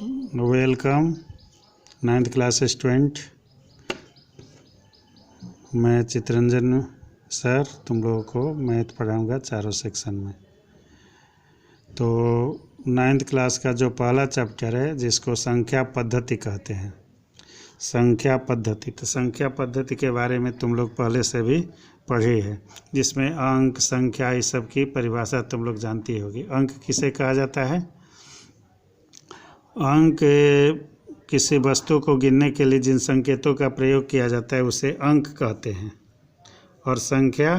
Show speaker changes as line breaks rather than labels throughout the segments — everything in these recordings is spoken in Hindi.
Welcome 9th class student. मैं चित्रंजन सर तुम लोगों को मैथ पढ़ाऊंगा चारों सेक्शन में। तो 9th क्लास का जो पहला चैप्टर है जिसको संख्या पद्धति कहते हैं, संख्या पद्धति। तो संख्या पद्धति के बारे में तुम लोग पहले से भी पढ़े हैं, जिसमें अंक संख्या इस सब की परिभाषा तुम लोग जानती होगी। अंक किसे कहा जाता है? अंक किसी वस्तु को गिनने के लिए जिन संकेतों का प्रयोग किया जाता है उसे अंक कहते हैं। और संख्या,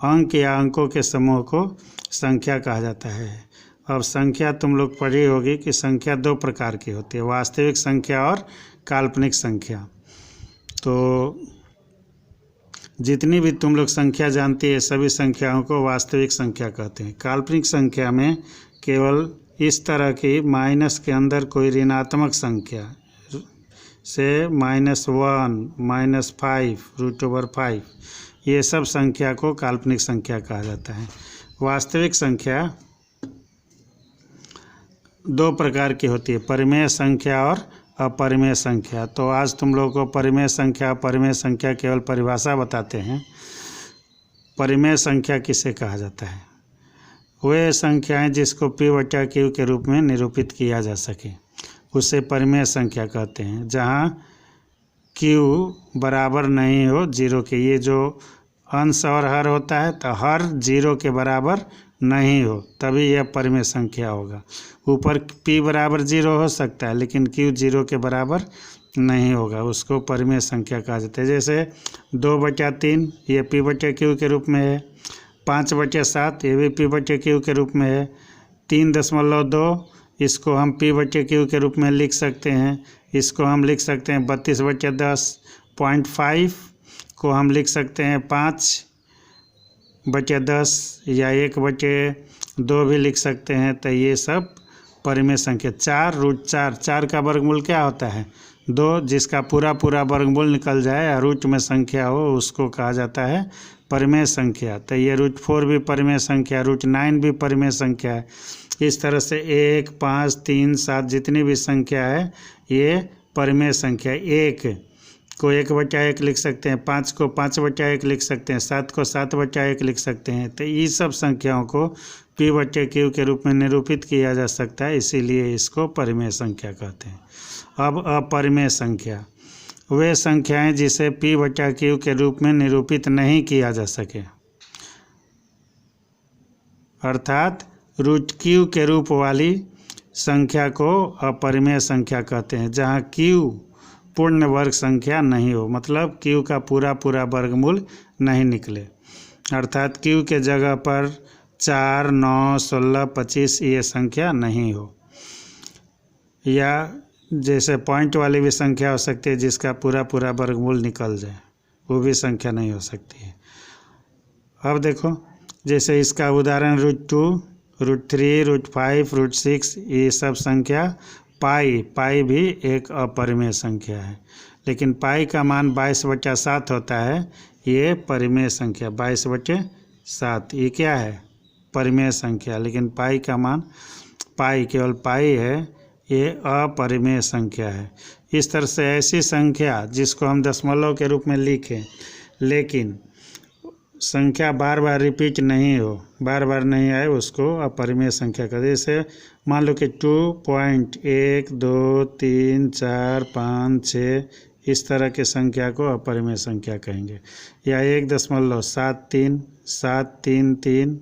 अंक या अंकों के समूह को संख्या कहा जाता है। अब संख्या तुम लोग पढ़ी होगी कि संख्या दो प्रकार की होती है, वास्तविक संख्या और काल्पनिक संख्या। तो जितनी भी तुम लोग संख्या जानती है सभी संख्याओं को वास्तविक संख्या कहते हैं। काल्पनिक संख्या में केवल इस तरह की माइनस के अंदर कोई ऋणात्मक संख्या से -1, -5, √5, ये सब संख्या को काल्पनिक संख्या कहा जाता है। वास्तविक संख्या दो प्रकार की होती है, परिमेय संख्या और अपरिमेय संख्या। तो आज तुम लोगों को परिमेय संख्या अपरिमेय संख्या केवल परिभाषा बताते हैं। परिमेय संख्या किसे कहा जाता है? वे संख्याएं जिसको P/Q के रूप में निरूपित किया जा सके उसे परिमेय संख्या कहते हैं। जहां Q बराबर नहीं हो जीरो के, ये जो अंश और हर होता है तो हर जीरो के बराबर नहीं हो तभी यह परिमेय संख्या होगा। ऊपर P बराबर 0 हो सकता है लेकिन Q 0 के बराबर नहीं होगा, उसको परिमेय संख्या कहा जाता है। जैसे 2/3 ये P/Q के रूप में है, 5/7 ये भी P/Q के रूप में है, 3.2 इसको हम P/Q के रूप में लिख सकते हैं। इसको हम लिख सकते हैं 32/10, 0.5 को हम लिख सकते हैं 5/10 या 1/2 भी लिख सकते हैं। तो ये सब परिमेय संख्या। 4√4, 4 का वर्गमूल क्या होता है? 2, जिसका पूरा वर्गमूल निकल जाए और रूट में संख्या हो उसको कहा जाता है परिमेय संख्या। तो ये √4 भी परिमेय संख्या, √9 भी परिमेय संख्या है। इस तरह से 1, 5, 3, 7 जितनी भी संख्या है ये परिमेय संख्या। 1 को 1/1 लिख सकते हैं, 5 को 5/1 लिख सकते हैं, 7 को 7/1 लिख सकते हैं। तो ये सब संख्याओं को P/Q के रूप में निरूपित किया जा सकता है, इसीलिए इसको परिमेय संख्या कहते हैं। अब अपरिमेय संख्या, वे संख्याएं जिसे P/Q के रूप में निरूपित नहीं किया जा सके, अर्थात √Q के रूप वाली संख्या को अपरिमेय संख्या कहते हैं। जहां Q पूर्ण वर्ग संख्या नहीं हो, मतलब Q का पूरा वर्गमूल नहीं निकले, अर्थात Q के जगह पर 4, 9, 16, 25 ये संख्या नहीं हो। या जैसे पॉइंट वाली भी संख्या हो सकती है जिसका पूरा वर्गमूल निकल जाए, वो भी संख्या नहीं हो सकती है। अब देखो, जैसे इसका उदाहरण √2, √3, √5, √6 ये सब संख्या। पाई भी एक अपरिमेय संख्या है, लेकिन पाई का मान 22/7 होता है, ये परिमेय संख्या। 22/7 ये क्या है? परिमेय संख्या। लेकिन पाई का मान, केवल पाई है, ये अपरिमेय संख्या है। इस तरह से ऐसी संख्या जिसको हम दशमलव के रूप में लिखें लेकिन संख्या बार रिपीट नहीं हो, बार नहीं आए, उसको अपरिमेय संख्या कहते हैं। जैसे मान लो कि 2.1, 2, 3, 4, 5, 6 इस तरह के संख्या को अपरिमेय संख्या कहेंगे। या 1.73, 733,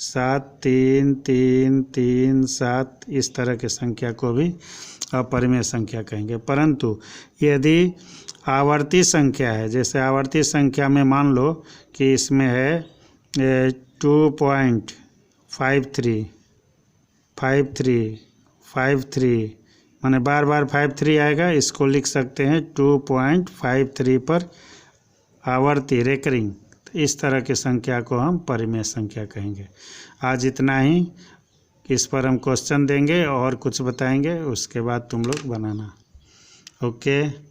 73337 इस तरह के संख्या को भी अपरिमेय संख्या कहेंगे। परंतु यदि आवर्ती संख्या है, जैसे आवर्ती संख्या में मान लो कि इसमें है 2.53 माने बार 53 आएगा, इसको लिख सकते हैं 2.53 पर आवर्ती रेकरिंग। इस तरह की संख्या को हम परिमेय संख्या कहेंगे। आज इतना ही, इस पर हम क्वेश्चन देंगे और कुछ बताएंगे, उसके बाद तुम लोग बनाना। ओके।